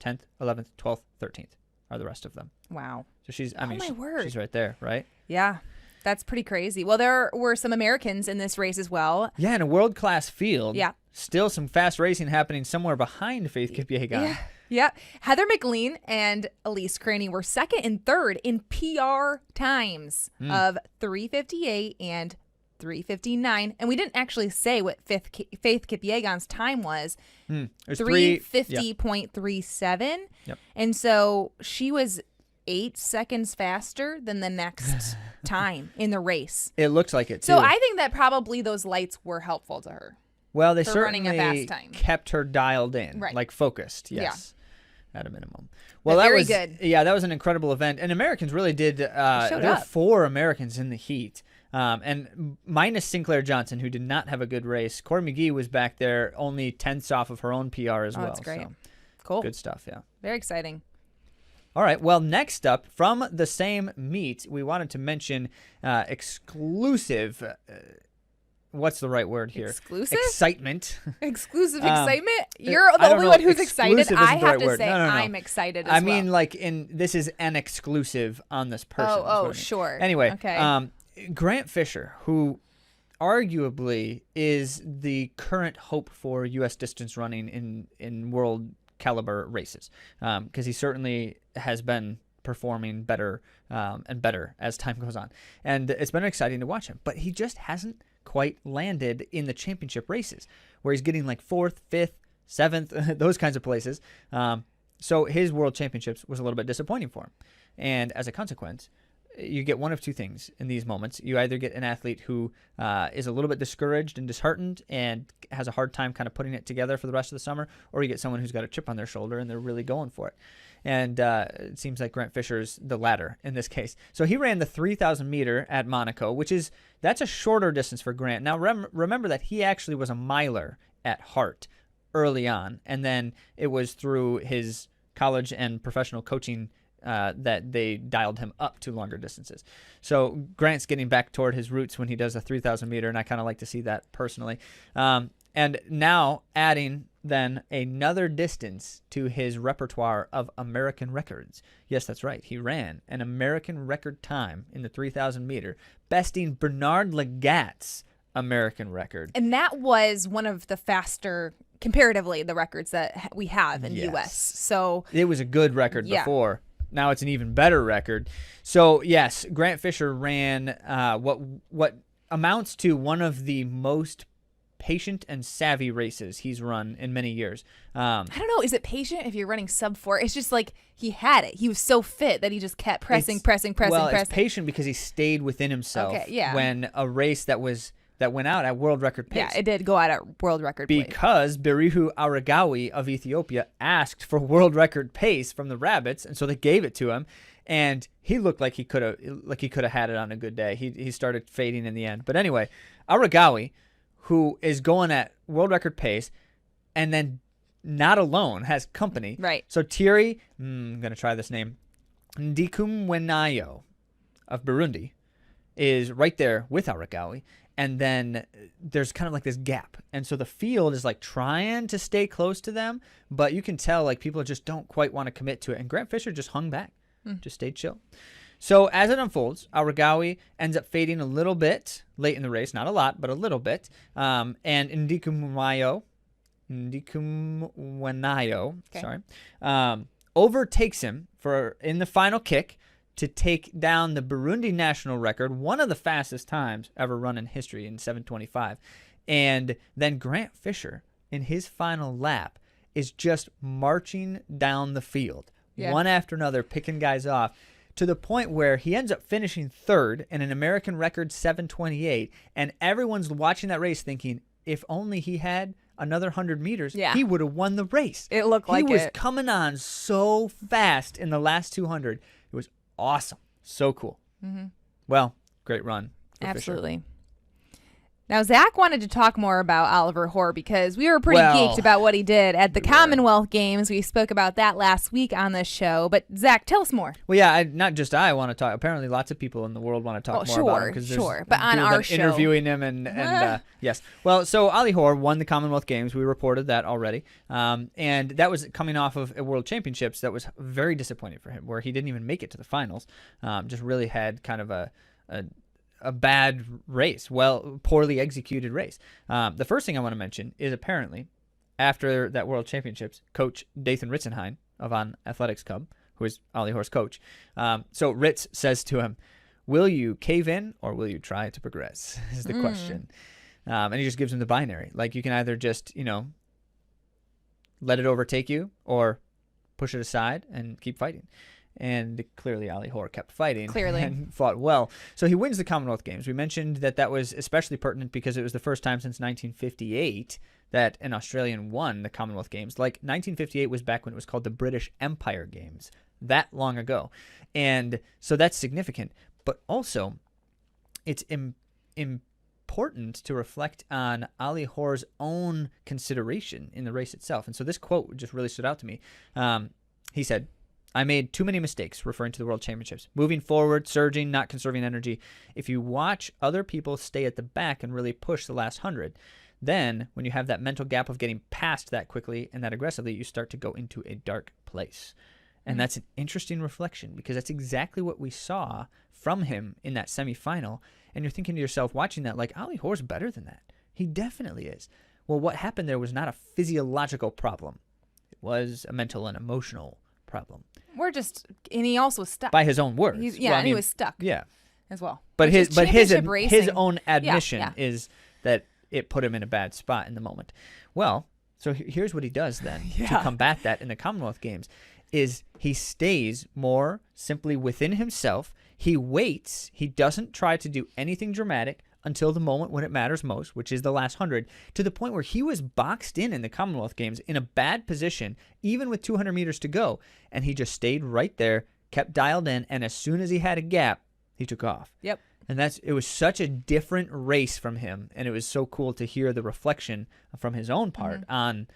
Speaker 2: 12th, 13th are the rest of them.
Speaker 1: Wow.
Speaker 2: So she's,
Speaker 1: my word.
Speaker 2: she's right there, right?
Speaker 1: Yeah. That's pretty crazy. Well, there were some Americans in this race as well.
Speaker 2: Yeah, in a world-class field.
Speaker 1: Yeah.
Speaker 2: Still some fast racing happening somewhere behind Faith Kipyegon.
Speaker 1: Yeah. Yeah. Heather McLean and Elise Craney were 2nd and 3rd in PR times of 3:58 and 3:59. And we didn't actually say what Faith Kipyegon's time was.
Speaker 2: It was
Speaker 1: 3:50.37.
Speaker 2: Yep.
Speaker 1: And so she was 8 seconds faster than the next time in the race.
Speaker 2: It looks like it, too.
Speaker 1: So I think that probably those lights were helpful to her.
Speaker 2: Well, they
Speaker 1: for running a
Speaker 2: certainly
Speaker 1: fast time.
Speaker 2: kept her dialed in,
Speaker 1: Right.
Speaker 2: like focused, yes, at a minimum. Well,
Speaker 1: But
Speaker 2: that
Speaker 1: very
Speaker 2: was
Speaker 1: good.
Speaker 2: Yeah, that was an incredible event, and Americans really did. There were
Speaker 1: up.
Speaker 2: 4 Americans in the heat, and minus Sinclair Johnson, who did not have a good race. Corey McGee was back there, only 10ths off of her own PR as well.
Speaker 1: That's great.
Speaker 2: So,
Speaker 1: Cool.
Speaker 2: good stuff, yeah.
Speaker 1: Very exciting.
Speaker 2: All right. Well, next up, from the same meet, we wanted to mention exclusive. What's the right word here?
Speaker 1: Exclusive?
Speaker 2: Excitement.
Speaker 1: Exclusive excitement? You're
Speaker 2: I
Speaker 1: the
Speaker 2: don't
Speaker 1: only
Speaker 2: know
Speaker 1: one
Speaker 2: if
Speaker 1: who's excited.
Speaker 2: exclusive
Speaker 1: I
Speaker 2: isn't the
Speaker 1: have
Speaker 2: right
Speaker 1: to
Speaker 2: word.
Speaker 1: say
Speaker 2: No.
Speaker 1: I'm excited as
Speaker 2: I
Speaker 1: well.
Speaker 2: mean, like, this is an exclusive on this person. is what I mean.
Speaker 1: Sure.
Speaker 2: Anyway,
Speaker 1: Okay.
Speaker 2: Grant Fisher, who arguably is the current hope for U.S. distance running in world caliber races, because he certainly has been performing better and better as time goes on. And it's been exciting to watch him, but he just hasn't quite landed in the championship races where he's getting like 4th, 5th, 7th, those kinds of places. So his world championships was a little bit disappointing for him. And as a consequence, you get one of two things in these moments. You either get an athlete who is a little bit discouraged and disheartened and has a hard time kind of putting it together for the rest of the summer, or you get someone who's got a chip on their shoulder and they're really going for it. And it seems like Grant Fisher's the latter in this case. So he ran the 3,000 meter at Monaco, that's a shorter distance for Grant. Now remember that he actually was a miler at heart early on, and then it was through his college and professional coaching that they dialed him up to longer distances. So Grant's getting back toward his roots when he does a 3,000 meter, and I kind of like to see that personally. And now adding then another distance to his repertoire of American records. Yes, that's right. He ran an American record time in the 3,000 meter, besting Bernard Lagat's American record.
Speaker 1: And that was one of the faster, comparatively, the records that we have in the U.S. So
Speaker 2: it was a good record before. Now it's an even better record. So yes, Grant Fisher ran what amounts to one of the most patient and savvy races he's run in many years.
Speaker 1: I don't know. Is it patient if you're running sub 4? It's just like he had it. He was so fit that he just kept pressing.
Speaker 2: Well, it's patient because he stayed within himself when a race that went out at world record pace.
Speaker 1: Yeah, it did go out at world record pace.
Speaker 2: Because Birihu Aragawi of Ethiopia asked for world record pace from the rabbits, and so they gave it to him. And he looked like he could have had it on a good day. He started fading in the end. But anyway, Aragawi, who is going at world record pace, and then not alone, has company.
Speaker 1: Right.
Speaker 2: So Thierry, I'm going to try this name, Ndikumwenayo of Burundi, is right there with Aragawi. And then there's kind of like this gap. And so the field is like trying to stay close to them, but you can tell like people just don't quite want to commit to it. And Grant Fisher just hung back, just stayed chill. So as it unfolds, Aragawi ends up fading a little bit late in the race, not a lot, but a little bit. And Ndikumwenayo, overtakes him in the final kick to take down the Burundi national record, one of the fastest times ever run in history in 7:25. And then Grant Fisher, in his final lap, is just marching down the field, one after another, picking guys off, to the point where he ends up finishing third in an American record 7:28, and everyone's watching that race thinking, if only he had another 100 meters, he would have won the race.
Speaker 1: It looked like
Speaker 2: he was coming on so fast in the last 200. It was awesome. So cool.
Speaker 1: Mm-hmm.
Speaker 2: Well, great run for
Speaker 1: Absolutely.
Speaker 2: Fisher.
Speaker 1: Now, Zach wanted to talk more about Oliver Hoare because we were pretty geeked about what he did at the Commonwealth Games. We spoke about that last week on this show. But, Zach, tell us more.
Speaker 2: Well, yeah, not just I want to talk. Apparently, lots of people in the world want to talk more about him.
Speaker 1: Sure. But on our show.
Speaker 2: Interviewing him and yes. Well, so Ollie Hoare won the Commonwealth Games. We reported that already. And that was coming off of a World Championships that was very disappointing for him, where he didn't even make it to the finals. Just really had kind of a bad race, poorly executed race. The first thing I want to mention is apparently after that World Championships, Coach Dathan Ritzenhein of On Athletics Cub, who is Ollie Hoare's coach, so Ritz says to him, will you cave in or will you try to progress is the question. And he just gives him the binary. Like you can either just, let it overtake you or push it aside and keep fighting. And clearly, Ollie Hoare kept fighting and fought well. So he wins the Commonwealth Games. We mentioned that was especially pertinent because it was the first time since 1958 that an Australian won the Commonwealth Games. Like 1958 was back when it was called the British Empire Games, that long ago. And so that's significant. But also, it's important to reflect on Ollie Hoare's own consideration in the race itself. And so this quote just really stood out to me. He said, I made too many mistakes, referring to the World Championships. Moving forward, surging, not conserving energy. If you watch other people stay at the back and really push the last 100, then when you have that mental gap of getting past that quickly and that aggressively, you start to go into a dark place. And that's an interesting reflection because that's exactly what we saw from him in that semifinal. And you're thinking to yourself, watching that, like, Ollie Hoare's better than that. He definitely is. Well, what happened there was not a physiological problem. It was a mental and emotional problem.
Speaker 1: And he also was stuck.
Speaker 2: By his own words.
Speaker 1: He was stuck.
Speaker 2: Yeah.
Speaker 1: As well.
Speaker 2: But his own admission is that it put him in a bad spot in the moment. Well, So here's what he does then to
Speaker 1: Yeah.
Speaker 2: combat that in the Commonwealth Games is he stays more simply within himself. He waits. He doesn't try to do anything dramatic until the moment when it matters most, which is the last 100, to the point where he was boxed in the Commonwealth Games in a bad position, even with 200 meters to go. And he just stayed right there, kept dialed in, and as soon as he had a gap, he took off.
Speaker 1: Yep.
Speaker 2: And it was such a different race from him, and it was so cool to hear the reflection from his own part on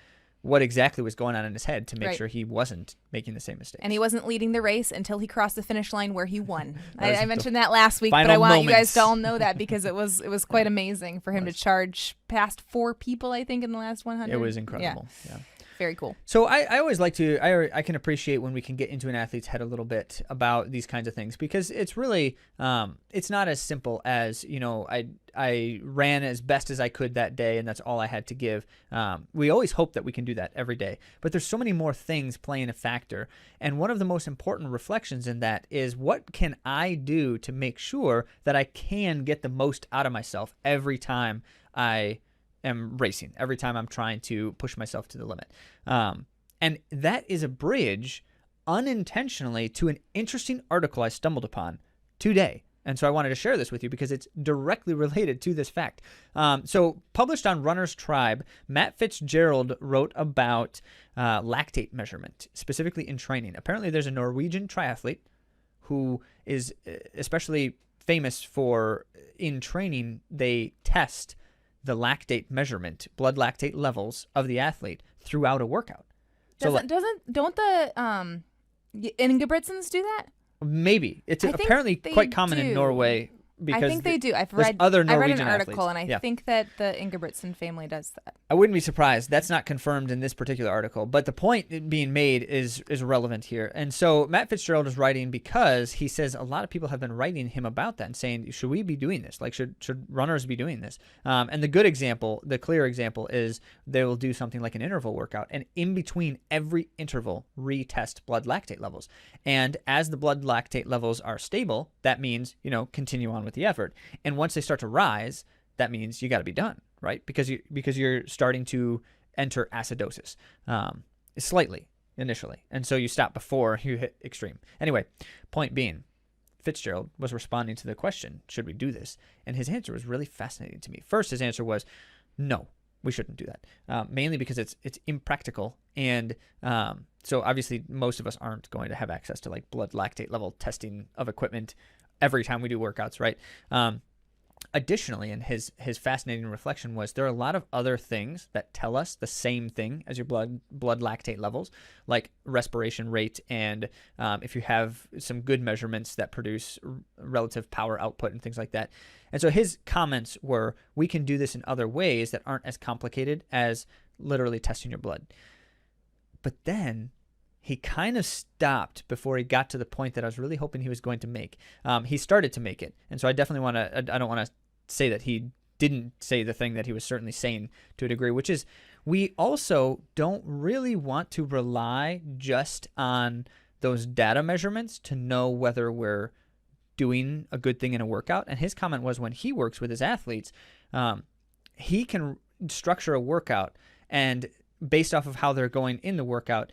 Speaker 2: what exactly was going on in his head to make sure he wasn't making the same mistakes.
Speaker 1: And he wasn't leading the race until he crossed the finish line where he won.
Speaker 2: That was
Speaker 1: I
Speaker 2: the
Speaker 1: mentioned that last week, but I
Speaker 2: final
Speaker 1: want you guys
Speaker 2: moments.
Speaker 1: to all know that because it was quite amazing for him to charge past 4 people, I think, in the last 100.
Speaker 2: It was incredible. Yeah.
Speaker 1: Very cool.
Speaker 2: So I always like to, I can appreciate when we can get into an athlete's head a little bit about these kinds of things, because it's really, it's not as simple as, I ran as best as I could that day and that's all I had to give. We always hope that we can do that every day, but there's so many more things playing a factor. And one of the most important reflections in that is, what can I do to make sure that I can get the most out of myself every time I am racing, every time I'm trying to push myself to the limit. And that is a bridge unintentionally to an interesting article I stumbled upon today. And so I wanted to share this with you because it's directly related to this fact. So published on Runner's Tribe, Matt Fitzgerald wrote about lactate measurement, specifically in training. Apparently there's a Norwegian triathlete who is especially famous for, in training, they test the lactate measurement, blood lactate levels of the athlete throughout a workout.
Speaker 1: Don't the Ingebrigtsens do that?
Speaker 2: Maybe it's
Speaker 1: I think
Speaker 2: apparently
Speaker 1: they
Speaker 2: quite common in
Speaker 1: do.
Speaker 2: Norway. Because
Speaker 1: I think they do.
Speaker 2: there's other
Speaker 1: I read
Speaker 2: Norwegian
Speaker 1: an article,
Speaker 2: athletes.
Speaker 1: and I think that the Ingebrigtsen family does that.
Speaker 2: I wouldn't be surprised. That's not confirmed in this particular article, but the point being made is relevant here. And so Matt Fitzgerald is writing because he says a lot of people have been writing him about that and saying, should we be doing this? Like, should runners be doing this? And the good example, the clear example, is they will do something like an interval workout, and in between every interval, retest blood lactate levels. And as the blood lactate levels are stable, that means, continue on with the effort. And once they start to rise, that means you got to be done, right? Because you're starting to enter acidosis, slightly initially, and so you stop before you hit extreme. Anyway, point being, Fitzgerald was responding to the question, should we do this? And his answer was really fascinating to me. First, his answer was, no, we shouldn't do that, mainly because it's impractical, and so obviously most of us aren't going to have access to like blood lactate level testing of equipment every time we do workouts, right? Additionally, and his fascinating reflection was, there are a lot of other things that tell us the same thing as your blood lactate levels, like respiration rate, and if you have some good measurements that produce relative power output and things like that. And so his comments were, we can do this in other ways that aren't as complicated as literally testing your blood. But then he kind of stopped before he got to the point that I was really hoping he was going to make. He started to make it. And so I definitely I don't want to say that he didn't say the thing that he was certainly saying to a degree, which is, we also don't really want to rely just on those data measurements to know whether we're doing a good thing in a workout. And his comment was, when he works with his athletes, he can structure a workout and based off of how they're going in the workout,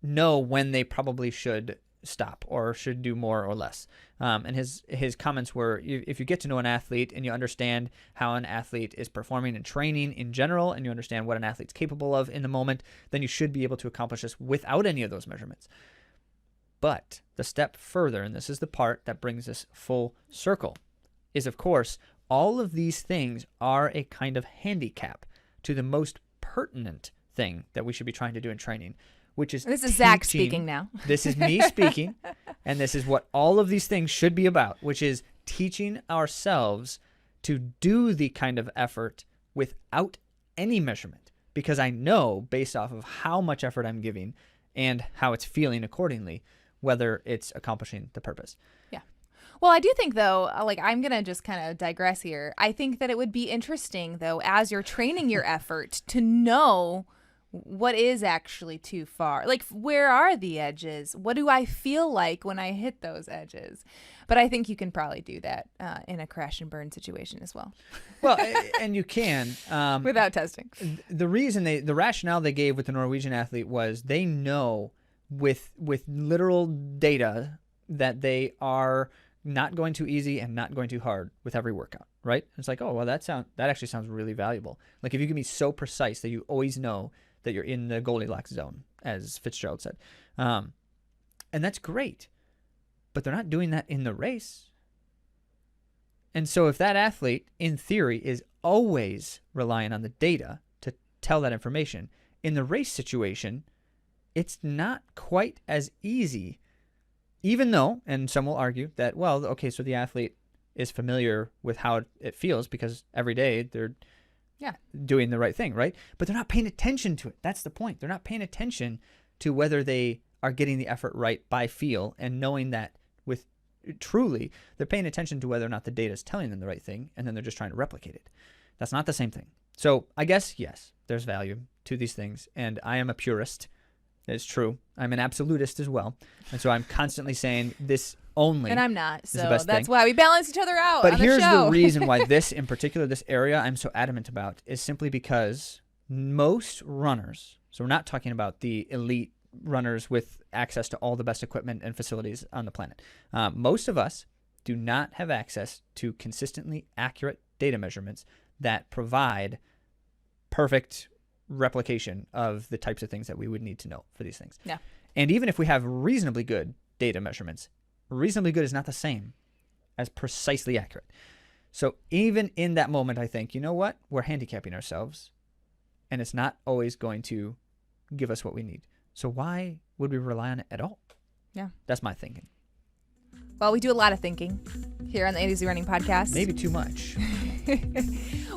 Speaker 2: know when they probably should stop or should do more or less. And his comments were, if you get to know an athlete and you understand how an athlete is performing and training in general, and you understand what an athlete's capable of in the moment, then you should be able to accomplish this without any of those measurements. But the step further, and this is the part that brings us full circle, is of course, all of these things are a kind of handicap to the most pertinent thing that we should be trying to do in training, which is
Speaker 1: This is Zach speaking now.
Speaker 2: This is me speaking, and this is what all of these things should be about, which is teaching ourselves to do the kind of effort without any measurement, because I know based off of how much effort I'm giving and how it's feeling accordingly, whether it's accomplishing the purpose.
Speaker 1: Yeah. Well, I do think, though, like, I'm going to just kind of digress here. I think that it would be interesting, though, as you're training your effort, to know what is actually too far? Like, where are the edges? What do I feel like when I hit those edges? But I think you can probably do that in a crash and burn situation as well.
Speaker 2: Well, and you can.
Speaker 1: Without testing.
Speaker 2: The rationale they gave with the Norwegian athlete was they know with literal data that they are not going too easy and not going too hard with every workout, right? It's like, oh, well, that actually sounds really valuable. Like if you can be so precise that you always know that you're in the Goldilocks zone, as Fitzgerald said. And that's great. But they're not doing that in the race. And so if that athlete, in theory, is always relying on the data to tell that information, in the race situation, it's not quite as easy. Even though, and some will argue that, well, okay, so the athlete is familiar with how it feels because every day they're doing the right thing, right? But they're not paying attention to it. That's the point. They're not paying attention to whether they are getting the effort right by feel and knowing that with truly, they're paying attention to whether or not the data is telling them the right thing, and then they're just trying to replicate it. That's not the same thing. So I guess, yes, there's value to these things, and I am a purist. It's true. I'm an absolutist as well. And so I'm constantly saying this only. And
Speaker 1: I'm not. So that's why we balance each other out.
Speaker 2: But
Speaker 1: on
Speaker 2: here's
Speaker 1: the show.
Speaker 2: the reason why this, in particular, this area I'm so adamant about is simply because most runners, so we're not talking about the elite runners with access to all the best equipment and facilities on the planet. Most of us do not have access to consistently accurate data measurements that provide perfect replication of the types of things that we would need to know for these things.
Speaker 1: Yeah.
Speaker 2: And even if we have reasonably good data measurements, reasonably good is not the same as precisely accurate. So even in that moment, I think, you know what? We're handicapping ourselves, and it's not always going to give us what we need. So why would we rely on it at all?
Speaker 1: Yeah.
Speaker 2: That's my thinking.
Speaker 1: Well, we do a lot of thinking here on the AtoZrunning podcast.
Speaker 2: Maybe too much.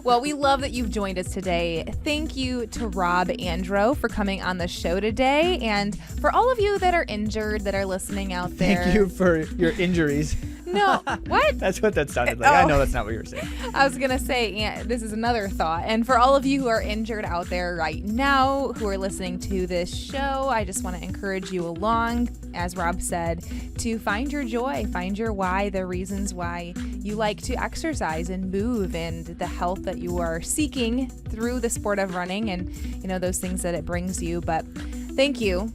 Speaker 1: Well, we love that you've joined us today. Thank you to Rob Andro for coming on the show today. And for all of you that are injured, that are listening out there.
Speaker 2: Thank you for your injuries.
Speaker 1: No, what?
Speaker 2: That's what that sounded like.
Speaker 1: Oh.
Speaker 2: I know that's not what you were saying.
Speaker 1: I was going to say, this is another thought. And for all of you who are injured out there right now, who are listening to this show, I just want to encourage you along, as Rob said, to find your joy, find your why, the reasons why you like to exercise and move, and the health that you are seeking through the sport of running, and, you know, those things that it brings you. But thank you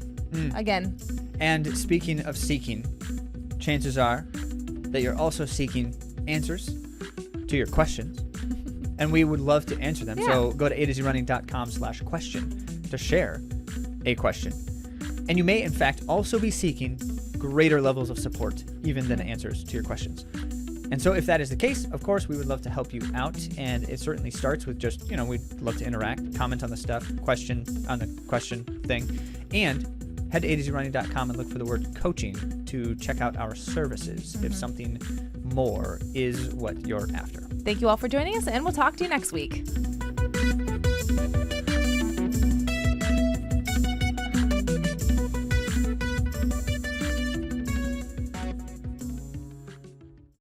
Speaker 1: again.
Speaker 2: And speaking of seeking, chances are that you're also seeking answers to your questions, and we would love to answer them.
Speaker 1: Yeah.
Speaker 2: So go to atozrunning.com/question to share a question. And you may, in fact, also be seeking greater levels of support, even than answers to your questions. And so if that is the case, of course, we would love to help you out. And it certainly starts with just, you know, we'd love to interact, comment on the stuff, question on the question thing, and head to AtoZrunning.com and look for the word coaching to check out our services if something more is what you're after.
Speaker 1: Thank you all for joining us, and we'll talk to you next week.